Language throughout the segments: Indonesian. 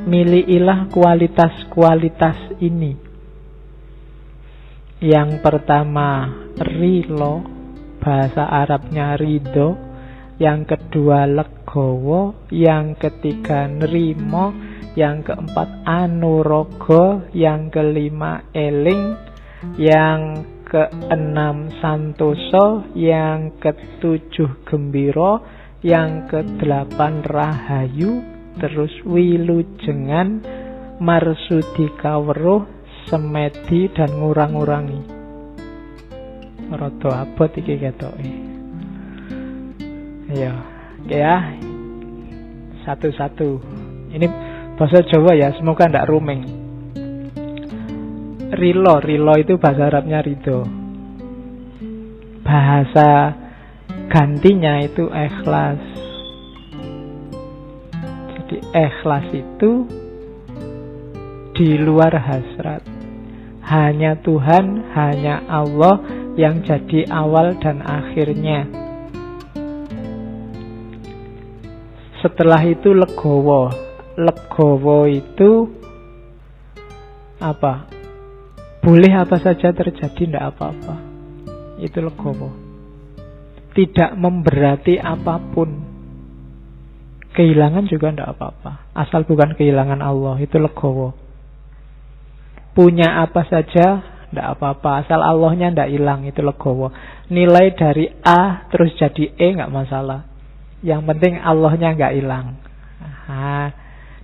Milikilah kualitas-kualitas ini. Yang pertama rilo, bahasa Arabnya ridho. Yang kedua legowo. Yang ketiga nerimo. Yang keempat anurogo. Yang kelima eling. Yang keenam santoso. Yang ketujuh gembiro. Yang kedelapan rahayu. Terus wilujengan, marsudi kaweruh, semedi dan ngurang-ngurangi. Rada abot iki ketoke. Ya, satu-satu. Ini bahasa Jawa ya, semoga ndak ruming. Rilo itu bahasa Arabnya ridho. Bahasa gantinya itu ikhlas. Jadi ikhlas itu di luar hasrat. Hanya Tuhan, hanya Allah yang jadi awal dan akhirnya. Setelah itu legowo. Legowo itu apa? Boleh apa saja terjadi, tidak apa-apa. Itu legowo. Tidak memberati apapun. Kehilangan juga tidak apa-apa. Asal bukan kehilangan Allah. Itu legowo. Punya apa saja tidak apa-apa. Asal Allahnya tidak hilang. Itu legowo. Nilai dari A terus jadi E nggak masalah. Yang penting Allahnya nggak hilang.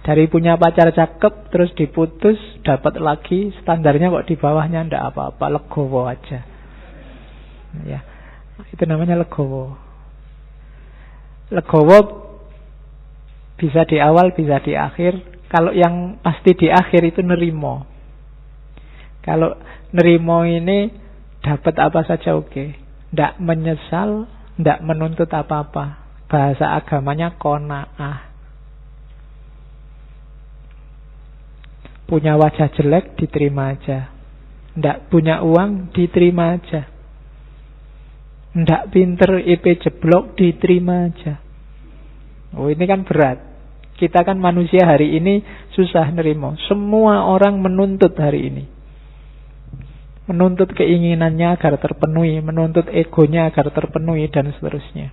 Dari punya pacar cakep terus diputus, dapat lagi, standarnya kok di bawahnya tidak apa-apa. Legowo aja. Ya, itu namanya legowo. Legowo bisa di awal, bisa di akhir. Kalau yang pasti di akhir itu nerimo. Kalau nerimo ini dapat apa saja oke. Tidak menyesal, tidak menuntut apa-apa. Bahasa agamanya qanaah. Punya wajah jelek, diterima aja. Tidak punya uang, diterima aja. Tidak pinter, IP jeblok, diterima aja. Oh, ini kan berat. Kita kan manusia hari ini susah nerimo. Semua orang menuntut hari ini. Menuntut keinginannya agar terpenuhi, menuntut egonya agar terpenuhi, dan seterusnya.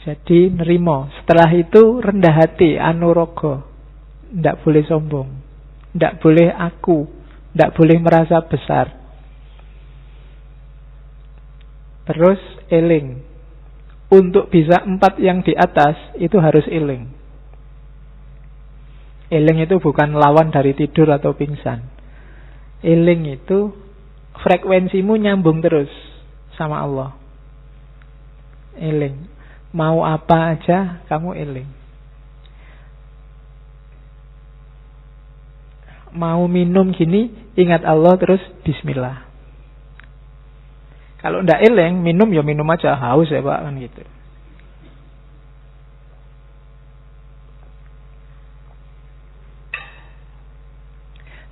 Jadi nerimo. Setelah itu rendah hati, anurogo. Tidak boleh sombong. Tidak boleh aku. Tidak boleh merasa besar. Terus eling. Untuk bisa 4 yang di atas itu harus eling. Eling itu bukan lawan dari tidur atau pingsan. Eling itu frekuensimu nyambung terus sama Allah. Eling. Mau apa aja kamu eling. Mau minum gini, ingat Allah terus bismillah. Kalau ndak eling, minum ya minum aja, haus ya Pak, kan gitu.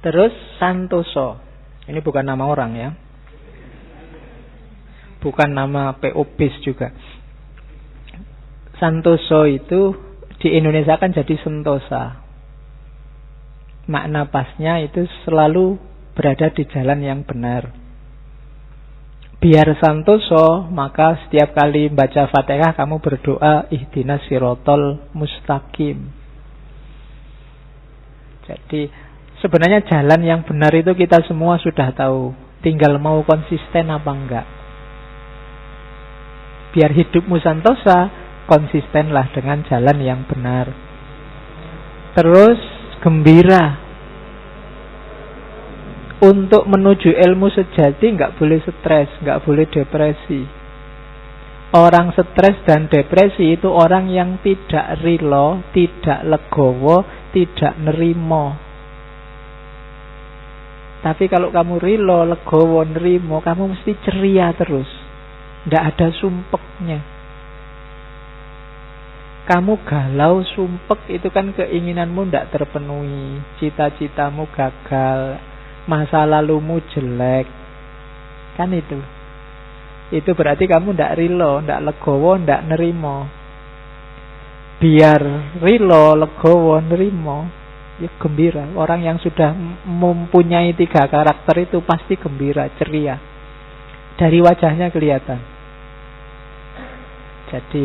Terus santoso. Ini bukan nama orang ya. Bukan nama PO BIS juga. Santoso itu di Indonesia kan jadi sentosa. Makna pasnya itu selalu berada di jalan yang benar. Biar santoso, maka setiap kali baca Fatihah kamu berdoa ihdinas sirotol mustaqim. Jadi sebenarnya jalan yang benar itu kita semua sudah tahu. Tinggal mau konsisten apa enggak. Biar hidupmu santosa, konsistenlah dengan jalan yang benar. Terus gembira. Untuk menuju ilmu sejati nggak boleh stres, nggak boleh depresi. Orang stres dan depresi itu orang yang tidak rilo, tidak legowo, tidak nerimo. Tapi kalau kamu rilo, legowo, nerimo, kamu mesti ceria terus. Nggak ada sumpeknya. Kamu galau, sumpek, itu kan keinginanmu nggak terpenuhi, cita-citamu gagal, masa lalumu jelek. Kan itu. Itu berarti kamu ndak rilo, ndak legowo, ndak nerimo. biar rilo, legowo, nerimo, ya gembira. Orang yang sudah mempunyai 3 karakter itu pasti gembira, ceria. Dari wajahnya kelihatan. Jadi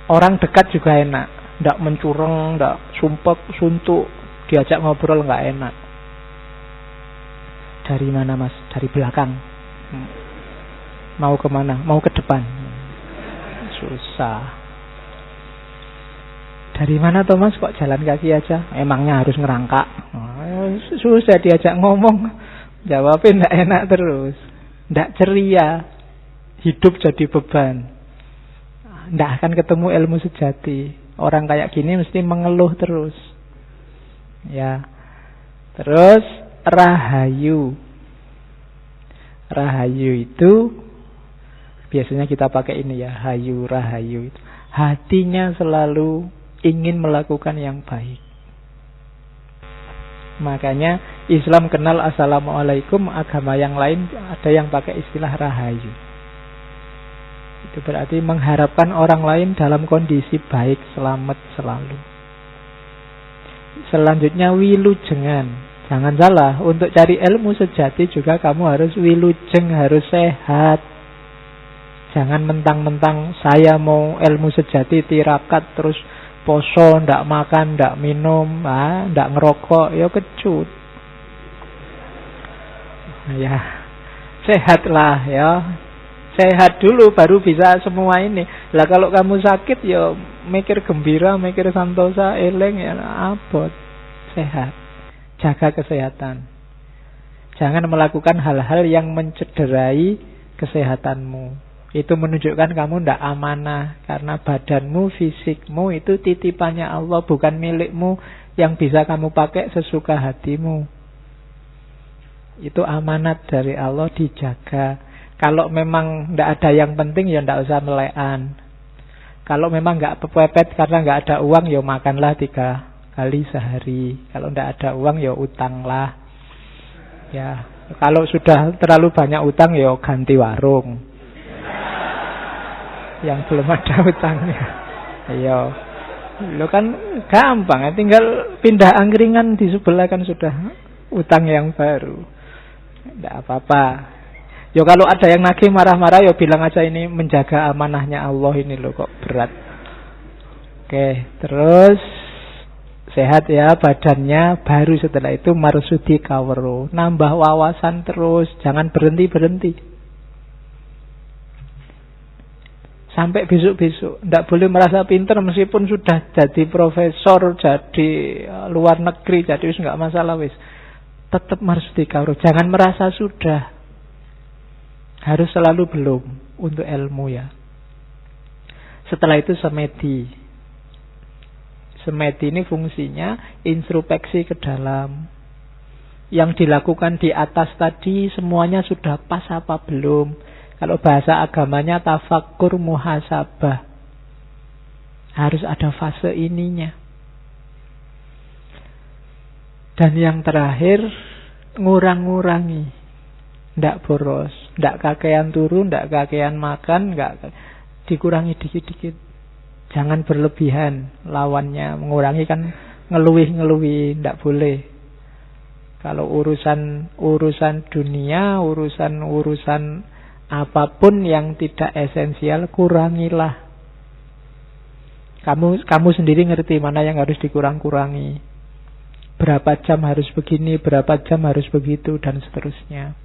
orang dekat juga enak, ndak mencurang, ndak sumpek, suntuk, diajak ngobrol nggak enak. Dari mana mas? Dari belakang. Mau kemana? Mau ke depan. Susah. Dari mana Thomas kok jalan kaki aja? Emangnya harus ngerangkak? Susah diajak ngomong. Jawabnya ndak enak terus. Ndak ceria. Hidup jadi beban. Ndak akan ketemu ilmu sejati. Orang kayak gini mesti mengeluh terus. Ya. Terus rahayu. Rahayu itu biasanya kita pakai ini ya, hayu, rahayu itu. Hatinya selalu ingin melakukan yang baik. Makanya Islam kenal assalamualaikum, agama yang lain ada yang pakai istilah rahayu. Itu berarti mengharapkan orang lain dalam kondisi baik, selamat selalu. Selanjutnya wilujengan. Jangan salah, untuk cari ilmu sejati juga kamu harus wilujeng, harus sehat. Jangan mentang-mentang saya mau ilmu sejati tirakat terus poso, ndak makan, ndak minum, ndak ngerokok, ya kecut. Ya, sehatlah ya. Sehat dulu baru bisa semua ini. Lah kalau kamu sakit ya mikir gembira, mikir santosa, eleng ya abot. Sehat. Jaga kesehatan. Jangan melakukan hal-hal yang mencederai kesehatanmu. Itu menunjukkan kamu tidak amanah. Karena badanmu, fisikmu itu titipannya Allah, bukan milikmu yang bisa kamu pakai sesuka hatimu. Itu amanat dari Allah, dijaga. Kalau memang tidak ada yang penting ya tidak usah melekan. Kalau memang nggak pepet karena nggak ada uang ya makanlah 3 kali sehari. Kalau tidak ada uang ya utanglah. Ya, kalau sudah terlalu banyak utang ya ganti warung. Yang belum ada utangnya. Ayo. Lo kan gampang, tinggal pindah angkringan di sebelah kan sudah utang yang baru. Tidak apa-apa. Yo kalau ada yang nagih marah-marah yo bilang aja ini menjaga amanahnya Allah ini loh kok berat. Oke, terus sehat ya badannya, baru setelah itu marsudi kawero, nambah wawasan terus, jangan berhenti-berhenti. Sampai besok-besok, tidak boleh merasa pintar meskipun sudah jadi profesor, jadi luar negeri, jadi wis nggak masalah wis. Tetap marsudi kawero, jangan merasa sudah. Harus selalu belum untuk ilmu ya. Setelah itu semedi. Semedi ini fungsinya introspeksi ke dalam. Yang dilakukan di atas tadi semuanya sudah pas apa belum? Kalau bahasa agamanya tafakkur muhasabah. Harus ada fase ininya. Dan yang terakhir ngurang-ngurangi. Ndak boros, ndak kakean turu, ndak kakean makan, ndak dikurangi dikit-dikit. Jangan berlebihan lawannya, mengurangi kan ngeluih-ngeluih, ndak boleh. Kalau urusan dunia, urusan apapun yang tidak esensial, kurangilah. Kamu sendiri ngerti mana yang harus dikurang-kurangi. Berapa jam harus begini, berapa jam harus begitu, dan seterusnya.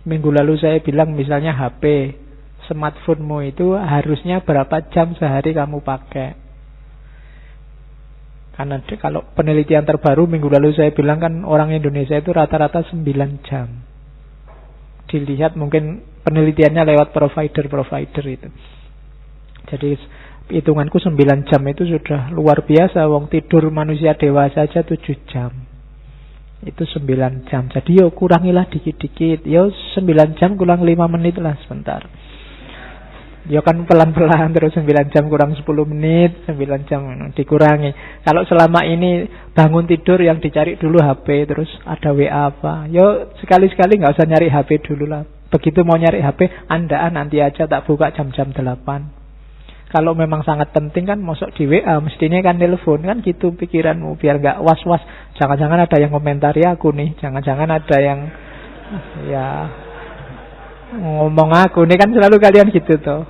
Minggu lalu saya bilang misalnya HP, smartphone-mu itu harusnya berapa jam sehari kamu pakai. Karena kalau penelitian terbaru minggu lalu saya bilang kan orang Indonesia itu rata-rata 9 jam. Dilihat mungkin penelitiannya lewat provider itu. Jadi hitunganku 9 jam itu sudah luar biasa. Wong tidur manusia dewasa aja 7 jam. Itu 9 jam. Jadi yo kurangilah dikit-dikit. Yo 9 jam kurang 5 menit lah sebentar. Yo kan pelan-pelan terus 9 jam kurang 10 menit, 9 jam dikurangi. Kalau selama ini bangun tidur yang dicari dulu HP, terus ada WA apa. Yo sekali-sekali enggak usah nyari HP dulu lah. Begitu mau nyari HP, andaan nanti aja tak buka jam-jam 8. Kalau memang sangat penting kan masuk di WA, mestinya kan telepon kan gitu pikiranmu, biar nggak was-was. Jangan-jangan ada yang komentari aku nih, jangan-jangan ada yang ya ngomong aku nih, kan selalu kalian gitu tuh.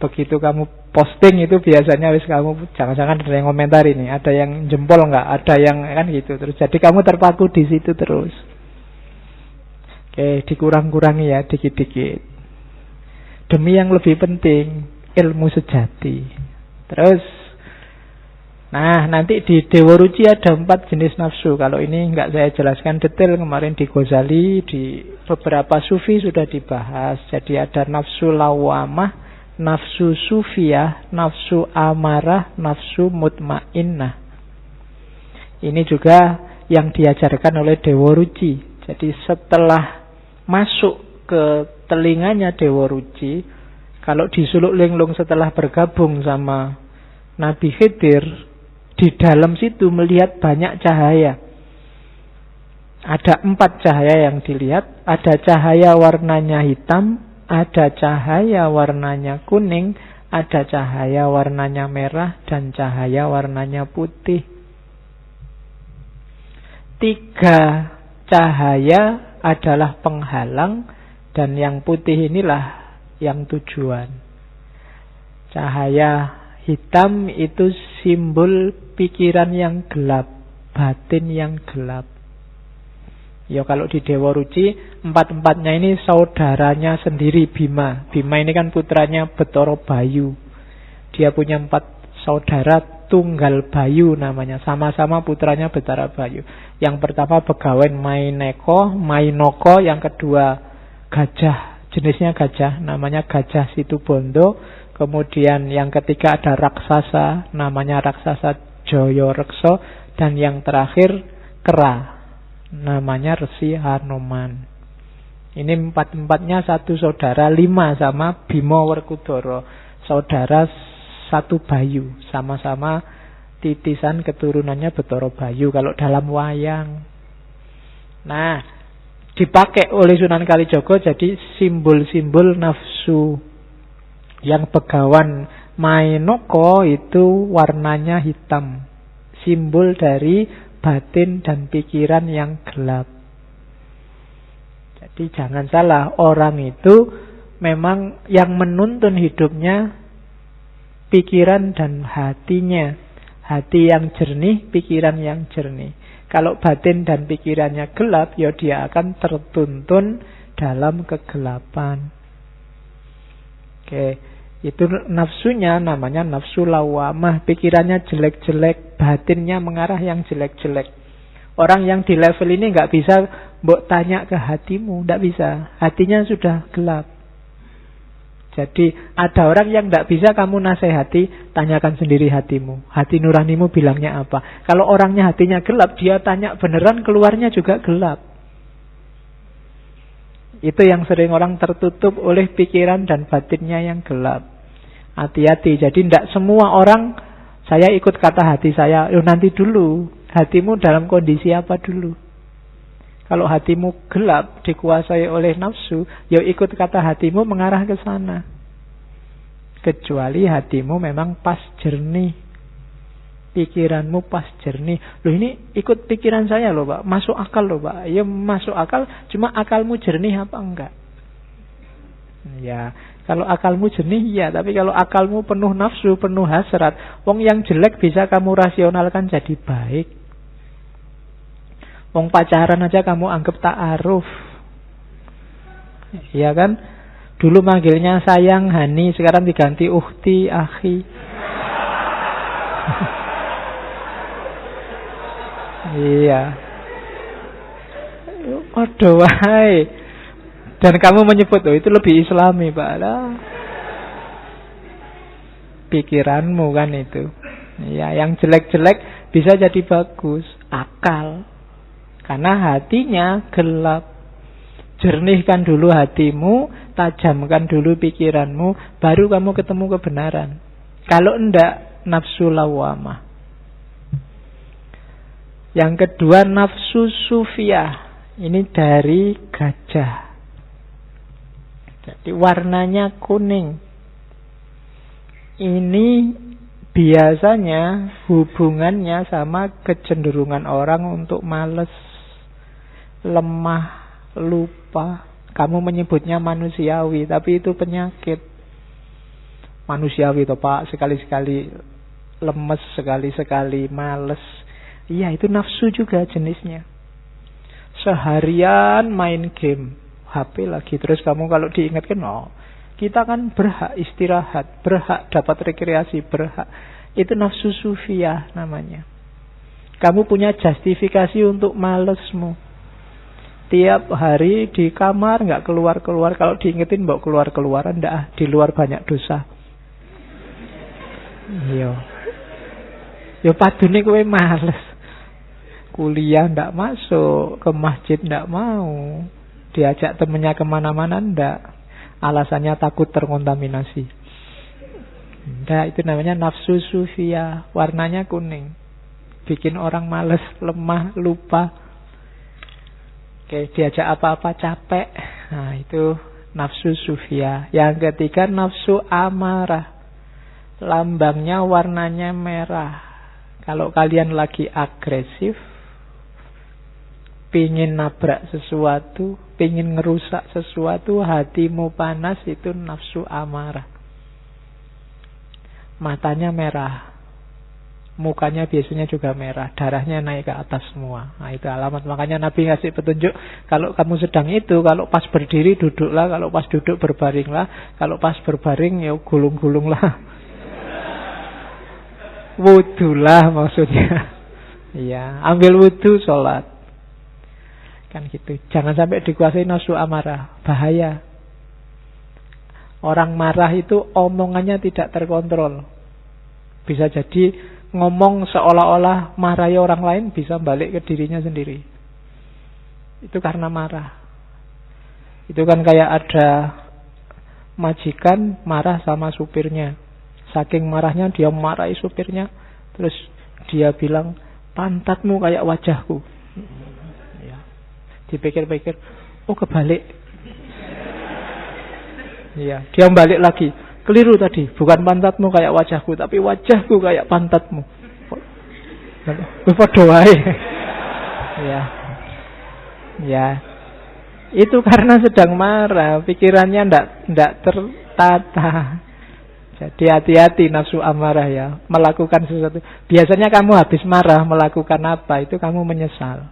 Begitu kamu posting itu biasanya wis kamu jangan-jangan ada yang komentari nih, ada yang jempol nggak, ada yang kan gitu terus. Jadi kamu terpaku di situ terus. Oke, dikurang-kurangi ya dikit-dikit. Demi yang lebih penting, ilmu sejati. Terus, nah nanti di Dewa Ruci ada 4 jenis nafsu. Kalau ini nggak saya jelaskan detail, kemarin di Ghazali, di beberapa sufi sudah dibahas. Jadi ada nafsu lawamah, nafsu sufiyah, nafsu amarah, nafsu mutmainnah. Ini juga yang diajarkan oleh Dewa Ruci. Jadi setelah masuk ke telinganya Dewa Ruci, kalau di Suluk Linglung setelah bergabung sama Nabi Khidir, di dalam situ melihat banyak cahaya. Ada 4 cahaya yang dilihat. Ada cahaya warnanya hitam, ada cahaya warnanya kuning, ada cahaya warnanya merah, dan cahaya warnanya putih. 3 cahaya adalah penghalang, dan yang putih inilah yang tujuan. Cahaya hitam itu simbol pikiran yang gelap, batin yang gelap. Ya kalau di Dewa Ruci 4-4-nya ini saudaranya sendiri Bima. Bima ini kan putranya Betara Bayu. Dia punya 4 saudara tunggal Bayu namanya. Sama-sama putranya Betara Bayu. Yang pertama Begawan Mainoko, yang kedua gajah. Jenisnya gajah, namanya Gajah Situbondo. Kemudian yang ketiga ada raksasa, namanya raksasa Joyorekso. Dan yang terakhir kera, namanya Resi Hanoman. Ini 4-4-nya satu saudara, 5 sama Bima Werkudara, saudara satu Bayu, sama-sama titisan keturunannya Betara Bayu kalau dalam wayang. Nah, dipakai oleh Sunan Kalijaga jadi simbol-simbol nafsu. Yang Begawan Mainoko itu warnanya hitam, simbol dari batin dan pikiran yang gelap. Jadi jangan salah, orang itu memang yang menuntun hidupnya pikiran dan hatinya. Hati yang jernih, pikiran yang jernih. Kalau batin dan pikirannya gelap, ya dia akan tertuntun dalam kegelapan. Oke, itu nafsunya namanya nafsu lawamah. Pikirannya jelek-jelek, batinnya mengarah yang jelek-jelek. Orang yang di level ini nggak bisa mbok tanya ke hatimu, nggak bisa. Hatinya sudah gelap. Jadi ada orang yang tidak bisa kamu nasihati, tanyakan sendiri hatimu. Hati nuranimu bilangnya apa? Kalau orangnya hatinya gelap, dia tanya beneran, keluarnya juga gelap. Itu yang sering orang tertutup oleh pikiran dan batinnya yang gelap. Hati-hati, jadi tidak semua orang saya ikut kata hati saya. Nanti dulu, hatimu dalam kondisi apa dulu? Kalau hatimu gelap, dikuasai oleh nafsu, ya ikut kata hatimu mengarah ke sana. Kecuali hatimu memang pas jernih, pikiranmu pas jernih. Loh ini ikut pikiran saya loh Pak, masuk akal loh Pak. Ya masuk akal, cuma akalmu jernih apa enggak? Ya, kalau akalmu jernih ya, tapi kalau akalmu penuh nafsu, penuh hasrat, wong yang jelek bisa kamu rasionalkan jadi baik. Wong pacaran aja kamu anggap ta'aruf. Iya kan? Dulu manggilnya sayang, hani, sekarang diganti ukhti, akhi. Iya. Waduh, wahai. Dan kamu menyebut, oh itu lebih islami, Pak. Lah. Pikiranmu kan itu. Ya, yang jelek-jelek bisa jadi bagus. Akal. Karena hatinya gelap. Jernihkan dulu hatimu, tajamkan dulu pikiranmu, baru kamu ketemu kebenaran. Kalau enggak, nafsu lawamah. Yang kedua, nafsu sufiyah. Ini dari gajah. Jadi warnanya kuning. Ini biasanya hubungannya sama kecenderungan orang untuk males, lemah, lupa. Kamu menyebutnya manusiawi, tapi itu penyakit. Manusiawi toh Pak, sekali-sekali lemes, sekali-sekali males. Iya, itu nafsu juga jenisnya. Seharian main game, HP lagi. Terus kamu kalau diingatkan, oh, kita kan berhak istirahat, berhak dapat rekreasi, berhak. Itu nafsu sufiyah namanya. Kamu punya justifikasi untuk malesmu. Tiap hari di kamar nggak keluar-keluar. Kalau diingetin bawa keluar-keluaran, ndak, di luar banyak dosa. Iya. Yo padune kowe males. Kuliah ndak masuk, ke masjid ndak mau. Diajak temennya kemana-mana ndak. Alasannya takut terkontaminasi. Nah, itu namanya nafsu sufiyah. Warnanya kuning. Bikin orang males, lemah, lupa. Oke, diajak apa-apa capek. Nah, itu nafsu sufiyah. Yang ketiga nafsu amarah. Lambangnya warnanya merah. Kalau kalian lagi agresif, pingin nabrak sesuatu, pingin ngerusak sesuatu, hatimu panas, itu nafsu amarah. Matanya merah, mukanya biasanya juga merah, darahnya naik ke atas semua. Nah, itu alamat. Makanya Nabi ngasih petunjuk, kalau kamu sedang itu, kalau pas berdiri duduklah, kalau pas duduk berbaringlah, kalau pas berbaring ya gulung-gulunglah. Wudulah maksudnya. Iya, ambil wudu, sholat. Kan gitu. Jangan sampai dikuasai nafsu amarah, bahaya. Orang marah itu omongannya tidak terkontrol. Bisa jadi ngomong seolah-olah marahi orang lain, bisa balik ke dirinya sendiri. Itu karena marah. Itu kan kayak ada majikan marah sama supirnya. Saking marahnya dia marahi supirnya. Terus dia bilang, pantatmu kayak wajahku. Ya. Dipikir-pikir, oh kebalik. Iya, dia balik lagi. Keliru tadi, bukan pantatmu kayak wajahku, tapi wajahku kayak pantatmu. Padha wae. Ya. Ya. Itu karena sedang marah, pikirannya ndak tertata. Jadi hati-hati nafsu amarah ya, melakukan sesuatu. Biasanya kamu habis marah melakukan apa, itu kamu menyesal.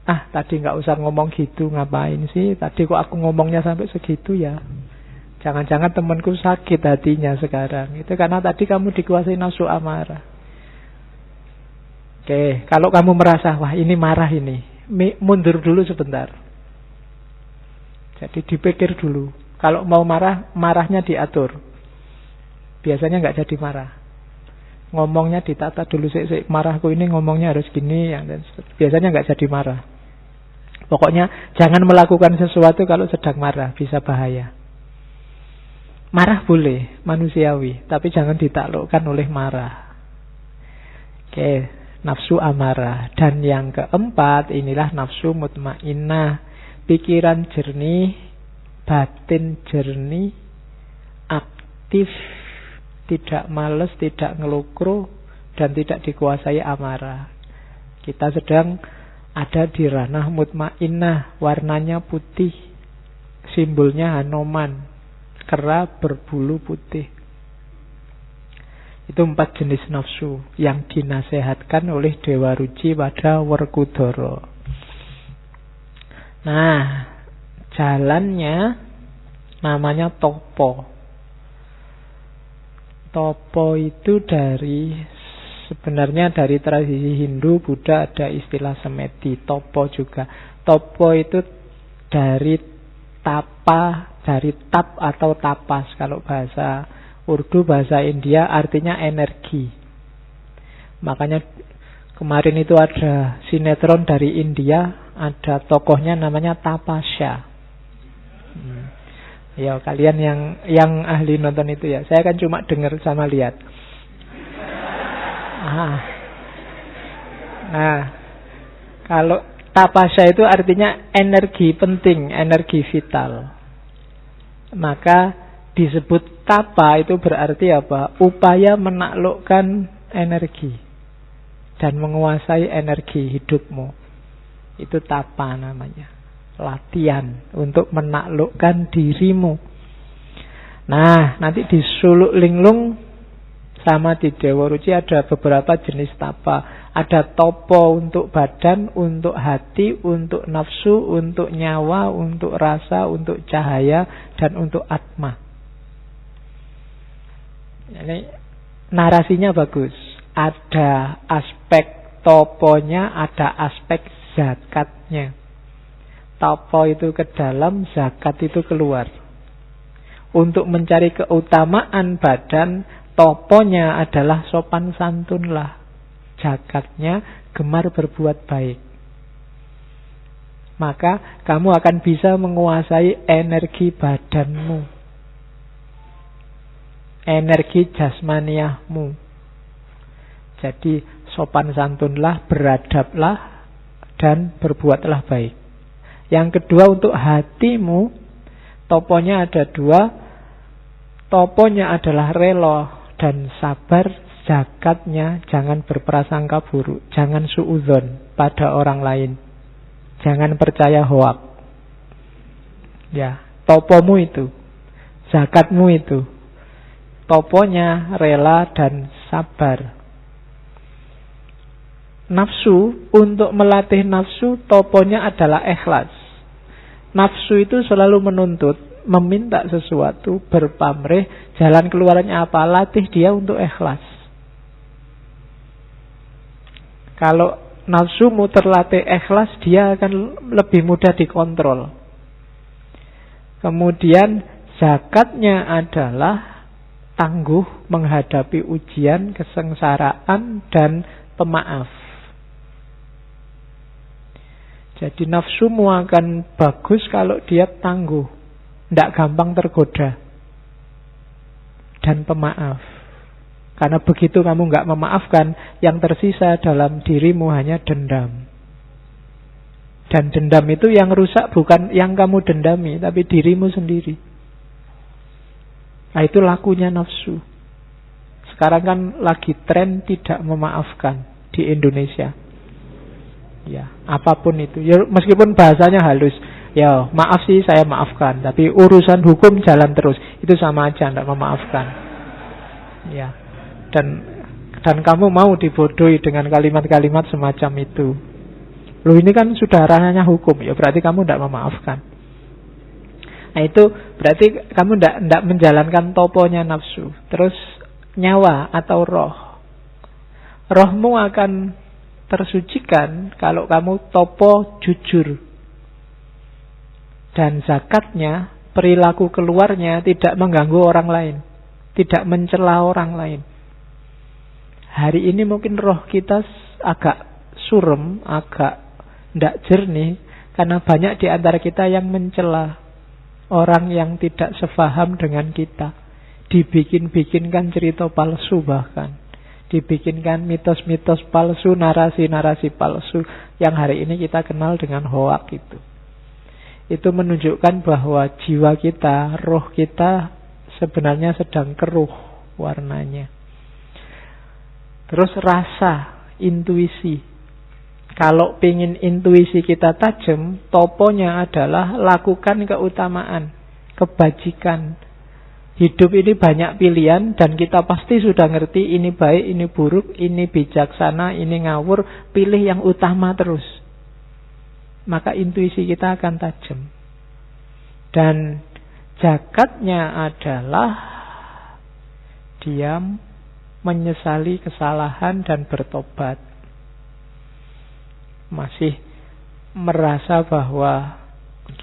Ah, tadi nggak usah ngomong gitu, ngapain sih? Tadi kok aku ngomongnya sampai segitu ya? Jangan-jangan temanku sakit hatinya sekarang. Itu karena tadi kamu dikuasai nafsu amarah. Oke, kalau kamu merasa, wah ini marah ini, mundur dulu sebentar. Jadi dipikir dulu. Kalau mau marah, marahnya diatur. Biasanya nggak jadi marah. Ngomongnya ditata dulu. Marahku ini ngomongnya harus gini. Biasanya nggak jadi marah. Pokoknya jangan melakukan sesuatu kalau sedang marah. Bisa bahaya. Marah boleh, manusiawi. Tapi jangan ditaklukkan oleh marah. Oke, nafsu amarah. Dan yang keempat, inilah nafsu mutmainnah. Pikiran jernih, batin jernih, aktif, tidak malas, tidak ngelukru, dan tidak dikuasai amarah. Kita sedang ada di ranah mutmainnah, warnanya putih, simbolnya Hanoman, kera berbulu putih. Itu 4 jenis nafsu yang dinasehatkan oleh Dewa Ruci pada Werkudara. Nah, jalannya namanya topo. Topo itu sebenarnya dari tradisi Hindu, Buddha ada istilah semeti, topo juga. Topo itu dari tapa, dari tap atau tapas. Kalau bahasa Urdu, bahasa India artinya energi. Makanya kemarin itu ada sinetron dari India, ada tokohnya namanya Tapasya. Ya, kalian yang ahli nonton itu ya. Saya kan cuma dengar sama lihat. Nah, kalau Tapasya itu artinya energi penting, energi vital. Maka disebut tapa itu berarti apa? Upaya menaklukkan energi dan menguasai energi hidupmu. Itu tapa namanya. Latihan untuk menaklukkan dirimu. Nah, nanti di Suluk Linglung sama di Dewa Ruci ada beberapa jenis tapa. Ada topo untuk badan, untuk hati, untuk nafsu, untuk nyawa, untuk rasa, untuk cahaya, dan untuk atma. Ini narasinya bagus. Ada aspek toponya, ada aspek zakatnya. Topo itu ke dalam, zakat itu keluar. Untuk mencari keutamaan badan, toponya adalah sopan santunlah. Zakatnya gemar berbuat baik. Maka kamu akan bisa menguasai energi badanmu, energi jasmaniahmu. Jadi sopan santunlah, beradablah, dan berbuatlah baik. Yang kedua untuk hatimu, toponya ada dua. Toponya adalah rela dan sabar. Zakatnya jangan berprasangka buruk, jangan suudzon pada orang lain, jangan percaya hoak. Ya, topomu itu, zakatmu itu. Toponya rela dan sabar. Nafsu, untuk melatih nafsu, toponya adalah ikhlas. Nafsu itu selalu menuntut, meminta sesuatu, berpamrih, jalan keluarnya apa? Latih dia untuk ikhlas. Kalau nafsumu terlatih ikhlas, dia akan lebih mudah dikontrol. Kemudian zakatnya adalah tangguh menghadapi ujian, kesengsaraan, dan pemaaf. Jadi nafsumu akan bagus kalau dia tangguh, tidak gampang tergoda, dan pemaaf. Karena begitu kamu nggak memaafkan, yang tersisa dalam dirimu hanya dendam. Dan dendam itu yang rusak bukan yang kamu dendami, tapi dirimu sendiri. Nah, itu lakunya nafsu. Sekarang kan lagi tren tidak memaafkan di Indonesia. Ya, apapun itu. Ya, meskipun bahasanya halus. Ya, maaf sih saya maafkan, tapi urusan hukum jalan terus. Itu sama aja tidak memaafkan. Ya. Dan kamu mau dibodohi dengan kalimat-kalimat semacam itu. Loh, ini kan sudah ranahnya hukum, ya berarti kamu tidak memaafkan. Nah, itu berarti kamu tidak menjalankan toponya nafsu. Terus nyawa atau roh. Rohmu akan tersucikan kalau kamu topo jujur. Dan zakatnya, perilaku keluarnya tidak mengganggu orang lain, tidak mencela orang lain. Hari ini mungkin roh kita agak surem, agak tidak jernih, karena banyak di antara kita yang mencela orang yang tidak sefaham dengan kita. Dibikin-bikinkan cerita palsu bahkan. Dibikinkan mitos-mitos palsu, narasi-narasi palsu yang hari ini kita kenal dengan hoak itu. Itu menunjukkan bahwa jiwa kita, roh kita sebenarnya sedang keruh warnanya. Terus rasa, intuisi. Kalau pengen intuisi kita tajam, toponya adalah lakukan keutamaan, kebajikan. Hidup ini banyak pilihan dan kita pasti sudah ngerti ini baik, ini buruk, ini bijaksana, ini ngawur. Pilih yang utama terus. Maka intuisi kita akan tajam. Dan zakatnya adalah diam, menyesali kesalahan dan bertobat. Masih merasa bahwa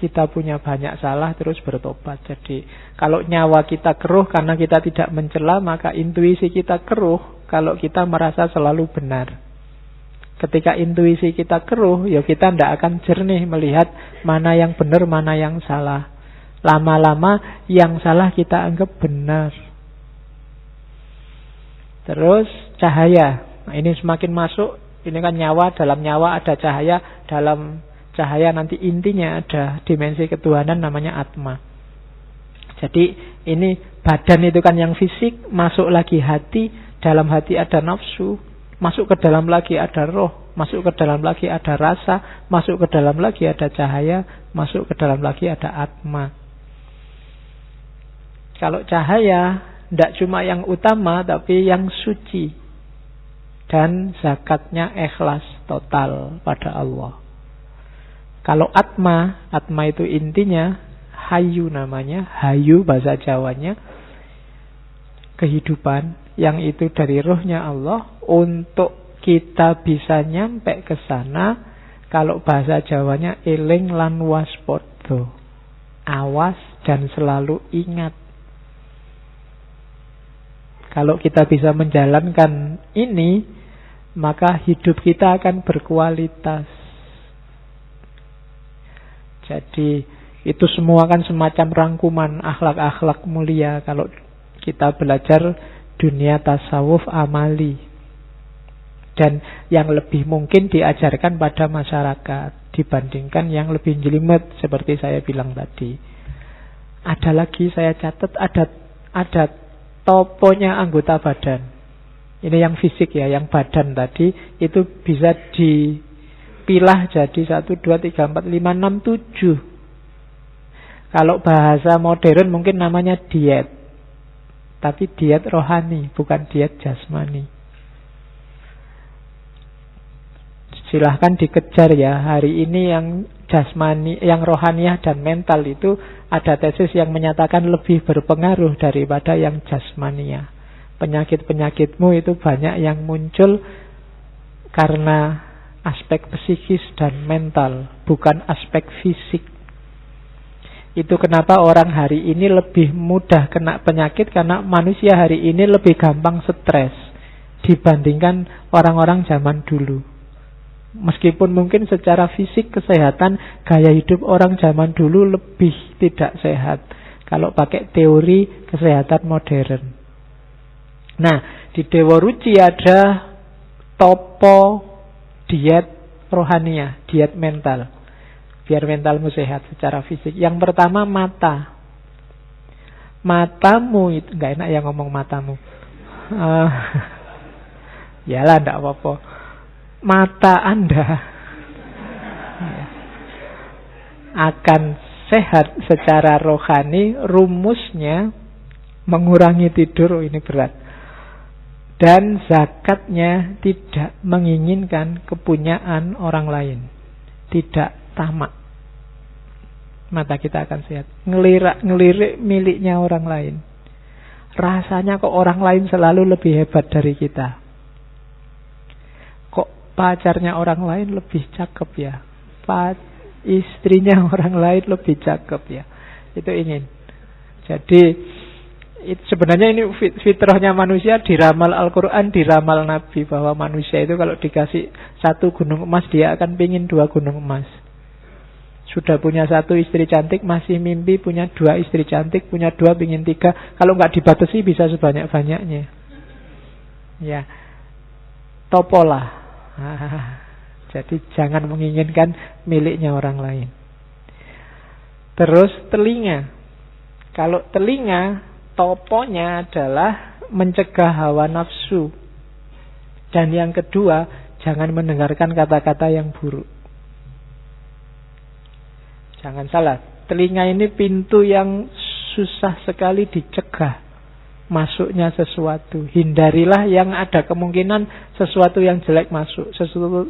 kita punya banyak salah terus bertobat. Jadi kalau nyawa kita keruh karena kita tidak mencela, maka intuisi kita keruh kalau kita merasa selalu benar. Ketika intuisi kita keruh, ya kita tidak akan jernih melihat mana yang benar, mana yang salah. Lama-lama yang salah kita anggap benar. Terus cahaya. Nah, ini semakin masuk. Ini kan nyawa, dalam nyawa ada cahaya. Dalam cahaya nanti intinya ada dimensi ketuhanan namanya atma. Jadi ini badan itu kan yang fisik, masuk lagi hati, dalam hati ada nafsu, masuk ke dalam lagi ada roh, masuk ke dalam lagi ada rasa, masuk ke dalam lagi ada cahaya, masuk ke dalam lagi ada atma. Kalau cahaya, tidak cuma yang utama, tapi yang suci. Dan zakatnya ikhlas total pada Allah. Kalau atma, atma itu intinya, hayu namanya, hayu bahasa Jawanya, kehidupan, yang itu dari rohnya Allah. Untuk kita bisa nyampe ke sana, kalau bahasa Jawanya, eling lan waspodo, awas dan selalu ingat. Kalau kita bisa menjalankan ini, maka hidup kita akan berkualitas. Jadi itu semua kan semacam rangkuman akhlak-akhlak mulia kalau kita belajar dunia tasawuf amali. Dan yang lebih mungkin diajarkan pada masyarakat dibandingkan yang lebih jelimet seperti saya bilang tadi. Ada lagi saya catat, ada toponya anggota badan. Ini yang fisik ya, yang badan tadi itu bisa dipilah jadi 1, 2, 3, 4, 5, 6, 7. Kalau bahasa modern mungkin namanya diet. Tapi diet rohani, bukan diet jasmani. Silahkan dikejar ya. Hari ini yang jasmani, yang rohaniah dan mental itu ada tesis yang menyatakan lebih berpengaruh daripada yang jasmaniah. Penyakit-penyakitmu itu banyak yang muncul karena aspek psikis dan mental, bukan aspek fisik. Itu kenapa orang hari ini lebih mudah kena penyakit, karena manusia hari ini lebih gampang stres dibandingkan orang-orang zaman dulu. Meskipun mungkin secara fisik kesehatan, gaya hidup orang zaman dulu lebih tidak sehat kalau pakai teori kesehatan modern. Nah, di Dewa Ruci ada topo diet rohaniah, diet mental. Biar mentalmu sehat secara fisik. Yang pertama mata. Matamu itu, enggak enak ya ngomong matamu. Yalah, enggak apa-apa. Mata Anda akan sehat secara rohani. Rumusnya mengurangi tidur, ini berat. Dan zakatnya tidak menginginkan kepunyaan orang lain. Tidak tamak. Mata kita akan sehat. Ngelirik miliknya orang lain. Rasanya kok orang lain selalu lebih hebat dari kita. Kok pacarnya orang lain lebih cakep ya. Istrinya orang lain lebih cakep ya. Itu ingin. Jadi sebenarnya ini fitrahnya manusia, diramal Al-Quran, diramal Nabi, bahwa manusia itu kalau dikasih 1 gunung emas, dia akan pingin 2 gunung emas. Sudah punya 1 istri cantik, masih mimpi punya 2 istri cantik, punya 2 pingin 3. Kalau nggak dibatasi bisa sebanyak-banyaknya. Ya, topolah. Jadi jangan menginginkan miliknya orang lain. Terus telinga. Kalau telinga, toponya adalah mencegah hawa nafsu. Dan yang kedua, jangan mendengarkan kata-kata yang buruk. Jangan salah, telinga ini pintu yang susah sekali dicegah masuknya sesuatu. Hindarilah yang ada kemungkinan sesuatu yang jelek masuk.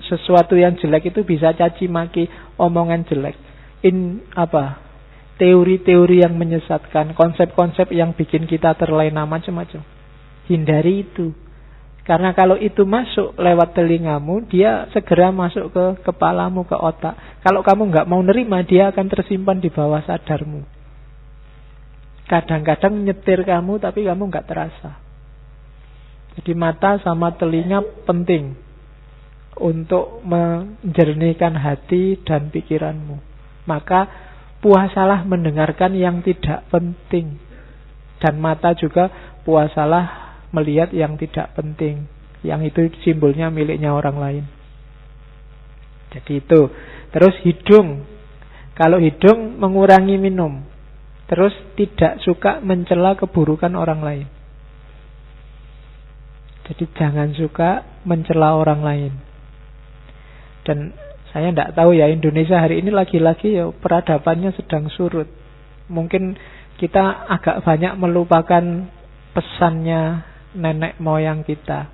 Sesuatu yang jelek itu bisa caci maki, omongan jelek. Teori-teori yang menyesatkan, konsep-konsep yang bikin kita terlena, macam-macam. Hindari itu. Karena kalau itu masuk lewat telingamu, dia segera masuk ke kepalamu, ke otak. Kalau kamu nggak mau nerima, dia akan tersimpan di bawah sadarmu. Kadang-kadang nyetir kamu, tapi kamu nggak terasa. Jadi mata sama telinga penting untuk menjernihkan hati dan pikiranmu. Maka puasalah mendengarkan yang tidak penting. Dan mata juga puasalah melihat yang tidak penting. Yang itu simbolnya miliknya orang lain. Jadi itu. Terus hidung. Kalau hidung mengurangi minum. Terus tidak suka mencela keburukan orang lain. Jadi jangan suka mencela orang lain. Dan saya tidak tahu ya, Indonesia hari ini lagi-lagi ya peradabannya sedang surut. Mungkin kita agak banyak melupakan pesannya nenek moyang kita.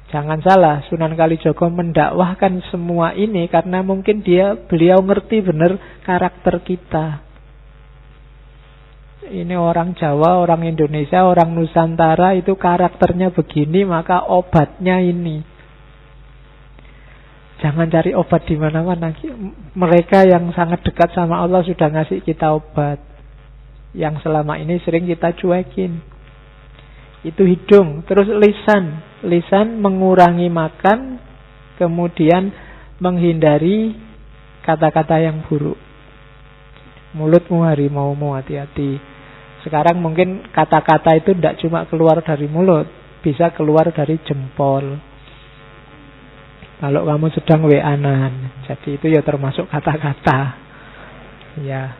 Jangan salah, Sunan Kalijaga mendakwahkan semua ini karena mungkin beliau ngerti benar karakter kita. Ini orang Jawa, orang Indonesia, orang Nusantara itu karakternya begini, maka obatnya ini. Jangan cari obat di mana-mana. Mereka yang sangat dekat sama Allah sudah ngasih kita obat. Yang selama ini sering kita cuekin. Itu hidung. Terus lisan. Lisan mengurangi makan, kemudian menghindari kata-kata yang buruk. Mulutmu harimaumu, hati-hati. Sekarang mungkin kata-kata itu tidak cuma keluar dari mulut, bisa keluar dari jempol. Kalau kamu sedang WA-an, jadi itu ya termasuk kata-kata. Ya.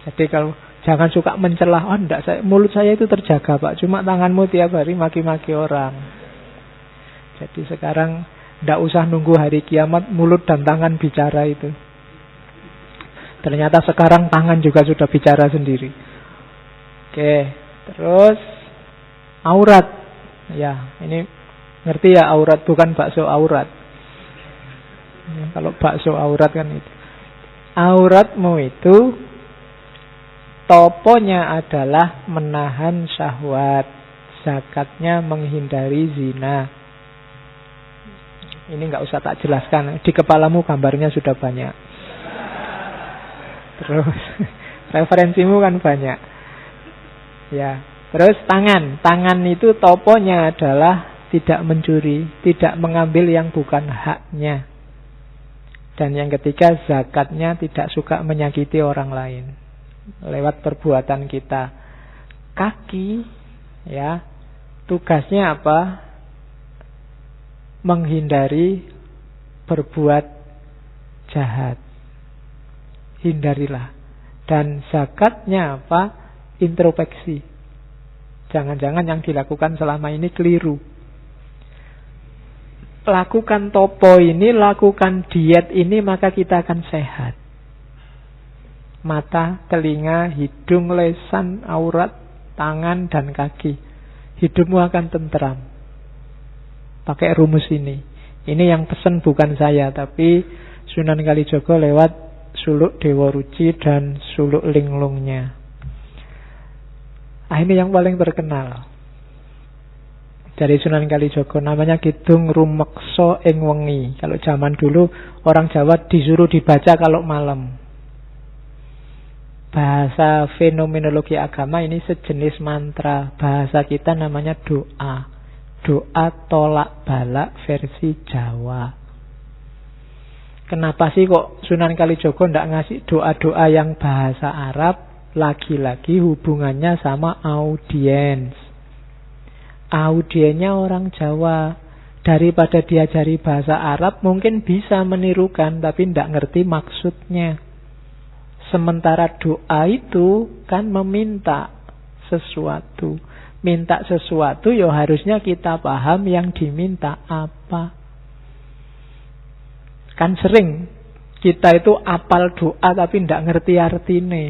Jadi kalau jangan suka mencela, oh enggak, mulut saya itu terjaga Pak, cuma tanganmu tiap hari maki-maki orang. Jadi sekarang tidak usah nunggu hari kiamat, mulut dan tangan bicara itu. Ternyata sekarang tangan juga sudah bicara sendiri. Oke, terus aurat. Ya, ini ngerti ya aurat, bukan bakso aurat. Ya, kalau bakso aurat kan itu. Auratmu itu toponya adalah menahan syahwat, zakatnya menghindari zina. Ini nggak usah tak jelaskan, di kepalamu gambarnya sudah banyak. Terus referensimu kan banyak. Ya, terus tangan itu toponya adalah tidak mencuri, tidak mengambil yang bukan haknya. Dan yang ketiga, zakatnya tidak suka menyakiti orang lain lewat perbuatan kita. Kaki, ya, tugasnya apa? Menghindari berbuat jahat. Hindarilah. Dan zakatnya apa? Introspeksi. Jangan-jangan yang dilakukan selama ini keliru. Lakukan topo ini, lakukan diet ini, maka kita akan sehat. Mata, telinga, hidung, lisan, aurat, tangan, dan kaki. Hidupmu akan tentram. Pakai rumus ini. Ini yang pesan bukan saya, tapi Sunan Kalijaga lewat suluk Dewa Ruci dan suluk linglungnya. Ini yang paling terkenal dari Sunan Kalijaga, namanya Kidung Rumeksa ing Wengi. Kalau zaman dulu orang Jawa disuruh dibaca kalau malam. Bahasa fenomenologi agama ini sejenis mantra. Bahasa kita namanya doa. Doa tolak balak versi Jawa. Kenapa sih kok Sunan Kalijaga tidak ngasih doa-doa yang bahasa Arab? Lagi-lagi hubungannya sama audiens. Audiennya orang Jawa. Daripada diajari bahasa Arab, mungkin bisa menirukan, tapi tidak ngerti maksudnya. Sementara doa itu kan meminta sesuatu. Minta sesuatu, ya harusnya kita paham yang diminta apa. Kan sering kita itu apal doa tapi tidak ngerti artinya.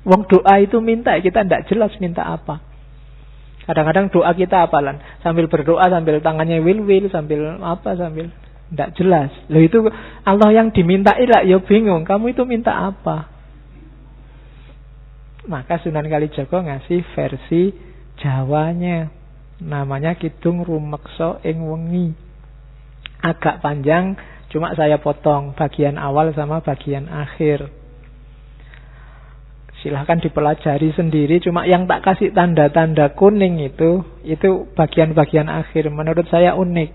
Wong doa itu minta, kita tidak jelas minta apa. Kadang-kadang doa kita apalan, sambil berdoa, sambil tangannya wil-wil, sambil apa, sambil tidak jelas. Loh itu Allah yang dimintai lah, ya bingung, kamu itu minta apa? Maka Sunan Kalijaga ngasih versi Jawanya, namanya Kidung Rumeksa ing Wengi. Agak panjang, cuma saya potong bagian awal sama bagian akhir. Silahkan dipelajari sendiri. Cuma yang tak kasih tanda-tanda kuning itu bagian-bagian akhir. Menurut saya unik.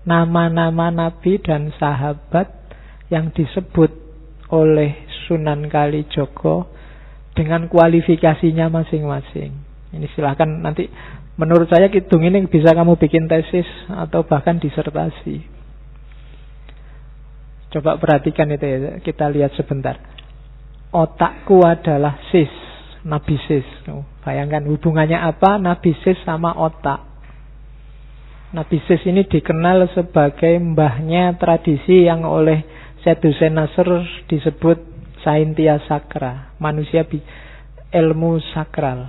Nama-nama nabi dan sahabat yang disebut oleh Sunan Kalijaga dengan kualifikasinya masing-masing. Ini silahkan nanti, menurut saya kidung ini bisa kamu bikin tesis atau bahkan disertasi. Coba perhatikan itu ya, kita lihat sebentar. Otakku adalah sis. nabisis. Bayangkan hubungannya apa nabisis sama otak. Nabisis ini dikenal sebagai mbahnya tradisi yang oleh Syed Hussein Nasr disebut Saintia Sakra, manusia ilmu sakral.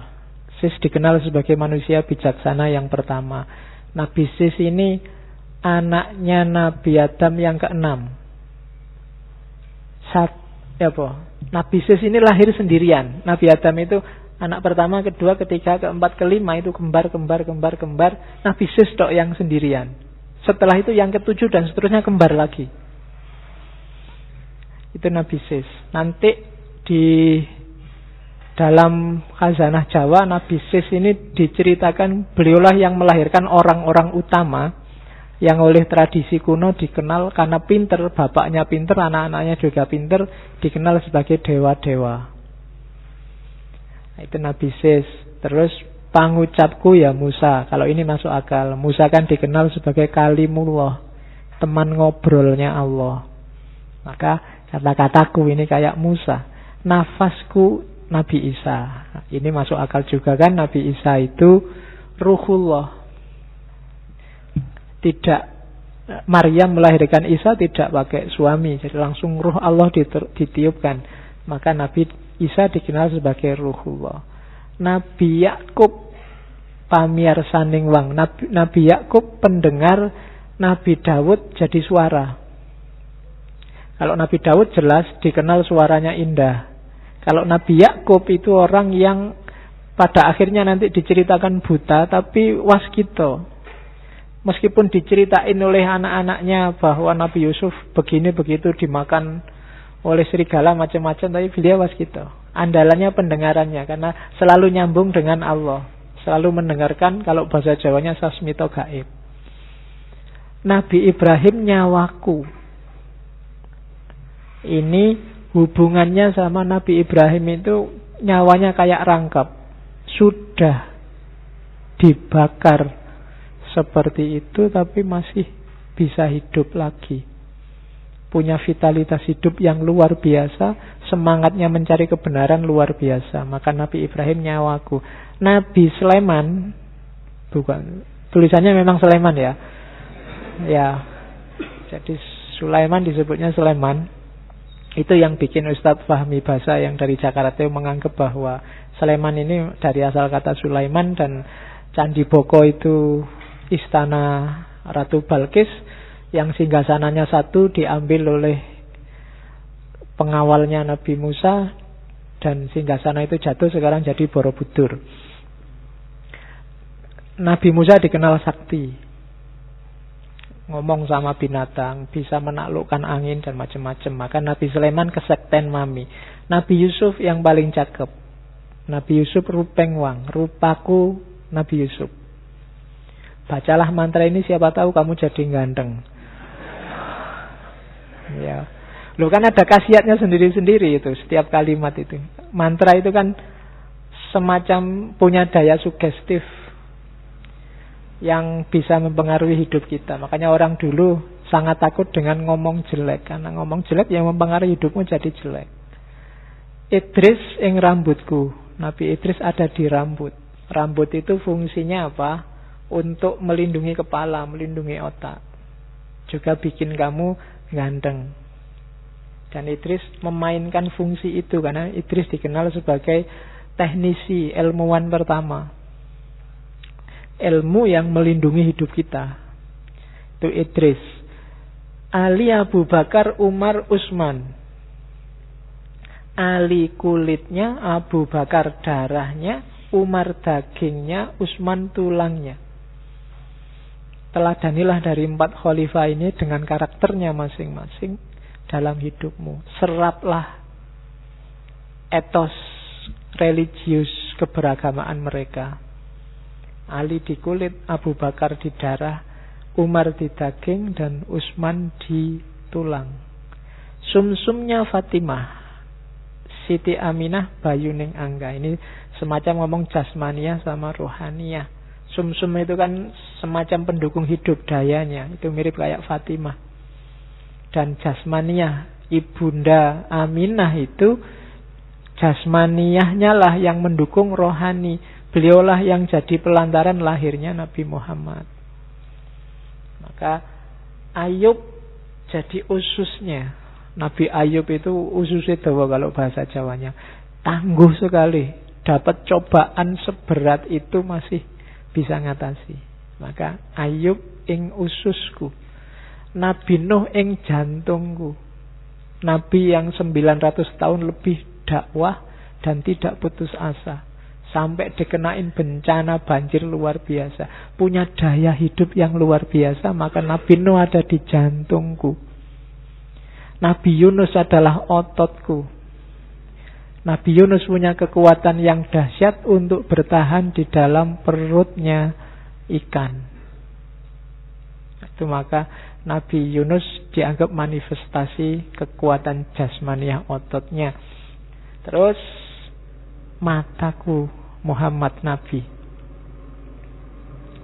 Sis dikenal sebagai manusia bijaksana yang pertama. Nabi Sis ini anaknya Nabi Adam yang keenam. Nabi Sis ini lahir sendirian. Nabi Adam itu anak pertama, kedua, ketiga, keempat, kelima itu kembar. Nabi Sis tok yang sendirian. Setelah itu yang ketujuh dan seterusnya kembar lagi. Itu Nabi Sis. Nanti di dalam khazanah Jawa, Nabi Sis ini diceritakan beliaulah yang melahirkan orang-orang utama yang oleh tradisi kuno dikenal karena pinter, bapaknya pinter, anak-anaknya juga pinter, dikenal sebagai dewa-dewa. Itu Nabi Sis. Terus pangucapku ya Musa. Kalau ini masuk akal. Musa kan dikenal sebagai kalimullah, teman ngobrolnya Allah. Maka kata-kataku ini kayak Musa. Nafasku Nabi Isa. Ini masuk akal juga kan. Nabi Isa itu ruhullah. Tidak, Maryam melahirkan Isa tidak pakai suami, jadi langsung ruh Allah ditiupkan. Maka Nabi Isa dikenal sebagai ruhullah. Nabi Yakub pamiarsaning wang. Nabi Yakub pendengar, Nabi Daud jadi suara. Kalau Nabi Daud jelas dikenal suaranya indah. Kalau Nabi Yakub itu orang yang pada akhirnya nanti diceritakan buta tapi waskito. Meskipun diceritain oleh anak-anaknya bahwa Nabi Yusuf begini begitu dimakan oleh serigala macam-macam, tapi beliau waskito. Andalannya pendengarannya karena selalu nyambung dengan Allah, selalu mendengarkan, kalau bahasa Jawanya sasmito gaib. Nabi Ibrahim nyawaku. Ini hubungannya sama Nabi Ibrahim itu nyawanya kayak rangkap, sudah dibakar seperti itu tapi masih bisa hidup lagi. Punya vitalitas hidup yang luar biasa, semangatnya mencari kebenaran luar biasa. Maka Nabi Ibrahim nyawaku. Nabi Sulaiman, bukan, tulisannya memang Sulaiman ya. Ya. Jadi Sulaiman disebutnya Sulaiman. Itu yang bikin Ustadz Fahmi Basa yang dari Jakarta itu menganggap bahwa Sulaiman ini dari asal kata Sulaiman, dan Candi Boko itu istana Ratu Balkis yang singgasananya satu diambil oleh pengawalnya Nabi Musa, dan singgasana itu jatuh sekarang jadi Borobudur. Nabi Musa dikenal sakti, ngomong sama binatang, bisa menaklukkan angin dan macam-macam. Maka Nabi Sulaiman kesekten mami. Nabi Yusuf yang paling cakep. Nabi Yusuf rupeng wang, rupaku Nabi Yusuf. Bacalah mantra ini, siapa tahu kamu jadi ganteng. Ya. Loh kan ada khasiatnya sendiri-sendiri itu, setiap kalimat itu. Mantra itu kan semacam punya daya sugestif yang bisa mempengaruhi hidup kita. Makanya orang dulu sangat takut dengan ngomong jelek, karena ngomong jelek yang mempengaruhi hidupmu jadi jelek. Idris ing rambutku. Nabi Idris ada di rambut. Rambut itu fungsinya apa? Untuk melindungi kepala, melindungi otak. Juga bikin kamu ganteng. Dan Idris memainkan fungsi itu, karena Idris dikenal sebagai teknisi, ilmuwan pertama. Ilmu yang melindungi hidup kita. Itu Idris. Ali, Abu Bakar, Umar, Utsman. Ali kulitnya, Abu Bakar darahnya, Umar dagingnya, Utsman tulangnya. Teladanilah dari 4 khalifah ini dengan karakternya masing-masing dalam hidupmu. Seraplah etos religius keberagamaan mereka. Ali di kulit, Abu Bakar di darah, Umar di daging, dan Utsman di tulang. Sumsumnya Fatimah, Siti Aminah, Bayuning Angga. Ini semacam ngomong jasmaniah sama rohaniah. Sumsum itu kan semacam pendukung hidup dayanya. Itu mirip kayak Fatimah. Dan jasmaniah, Ibunda Aminah itu jasmaniyahnya lah yang mendukung rohani. Beliaulah yang jadi pelantaran lahirnya Nabi Muhammad. Maka Ayub jadi ususnya. Nabi Ayub itu ususnya dawa kalau bahasa Jawanya. Tangguh sekali. Dapat cobaan seberat itu masih bisa ngatasi. Maka Ayub ing ususku. Nabi Nuh ing jantungku. Nabi yang 900 tahun lebih dakwah dan tidak putus asa. Sampai dikenain bencana banjir luar biasa. Punya daya hidup yang luar biasa. Maka Nabi Nuh ada di jantungku. Nabi Yunus adalah ototku. Nabi Yunus punya kekuatan yang dahsyat untuk bertahan di dalam perutnya ikan. Itu maka Nabi Yunus dianggap manifestasi kekuatan jasmaniah ototnya. Terus mataku Muhammad Nabi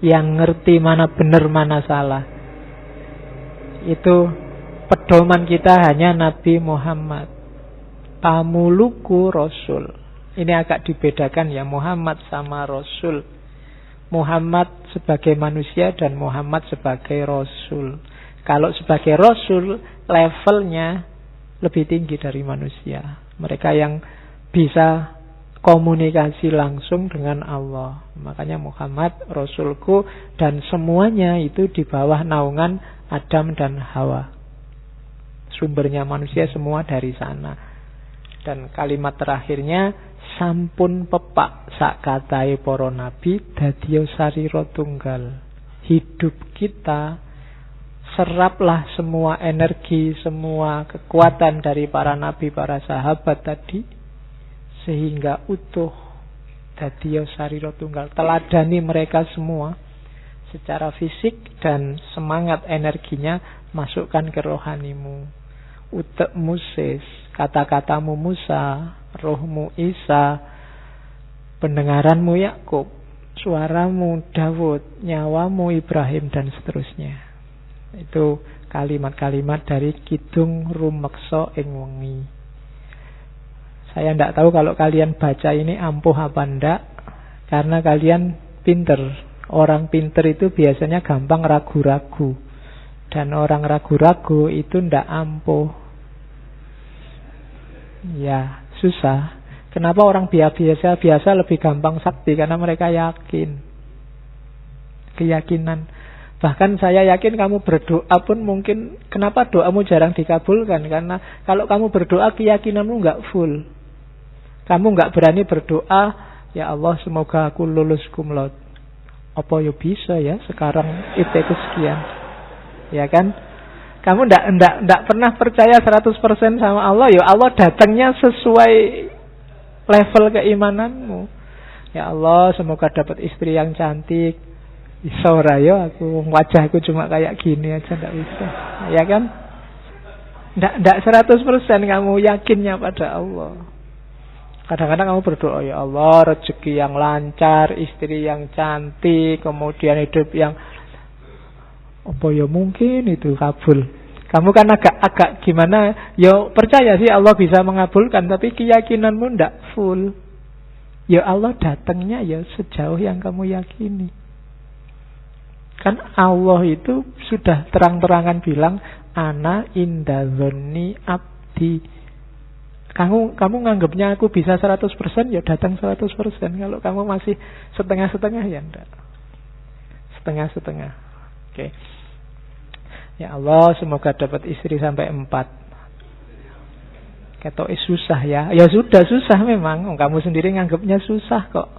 yang ngerti mana benar mana salah. Itu pedoman kita hanya Nabi Muhammad. Pamuluku Rasul. Ini agak dibedakan ya, Muhammad sama Rasul. Muhammad sebagai manusia dan Muhammad sebagai Rasul. Kalau sebagai Rasul levelnya lebih tinggi dari manusia. Mereka yang bisa komunikasi langsung dengan Allah. Makanya Muhammad Rasulku, dan semuanya itu di bawah naungan Adam dan Hawa. Sumbernya manusia semua dari sana. Dan kalimat terakhirnya, sampun pepak sak katai para nabi dadiya sarira tunggal. Hidup kita, seraplah semua energi, semua kekuatan dari para nabi, para sahabat tadi, sehingga utuh dadiya sarira tunggal. Teladani mereka semua secara fisik dan semangat energinya masukkan ke rohanimu. Utek Muses, kata-katamu Musa, rohmu Isa, pendengaranmu Yakub, suaramu Daud, nyawamu Ibrahim, dan seterusnya. Itu kalimat-kalimat dari Kidung Rumeksa ing Wengi. Saya tidak tahu kalau kalian baca ini ampuh apa enggak, karena kalian pinter. Orang pinter itu biasanya gampang ragu-ragu. Dan orang ragu-ragu itu ndak ampuh. Ya, susah. Kenapa orang biasa lebih gampang sakti? Karena mereka yakin. Keyakinan. Bahkan saya yakin kamu berdoa pun mungkin, kenapa doamu jarang dikabulkan? Karena kalau kamu berdoa keyakinanmu nggak full. Kamu nggak berani berdoa, ya Allah semoga aku lulus cum laude. Apa ya bisa ya sekarang IPK sekian. Ya kan? Kamu ndak pernah percaya 100% sama Allah. Ya Allah datangnya sesuai level keimananmu. Ya Allah semoga dapat istri yang cantik. Bisa ora ya aku wajahku cuma kayak gini aja ndak bisa. Ya kan? Ndak 100% kamu yakinnya pada Allah. Kadang-kadang kamu berdoa, ya Allah rezeki yang lancar, istri yang cantik, kemudian hidup yang apa ya mungkin itu kabul. Kamu kan agak gimana? Ya percaya sih Allah bisa mengabulkan, tapi keyakinanmu ndak full. Ya Allah datangnya ya sejauh yang kamu yakini. Kan Allah itu sudah terang-terangan bilang, ana inda dzanni abdi. Kamu nganggapnya aku bisa 100%, ya datang 100%. Kalau kamu masih setengah-setengah, ya enggak. Setengah-setengah. Oke. Ya Allah semoga dapat istri sampai 4. Ketok susah ya. Ya sudah susah memang. Kamu sendiri nganggapnya susah kok.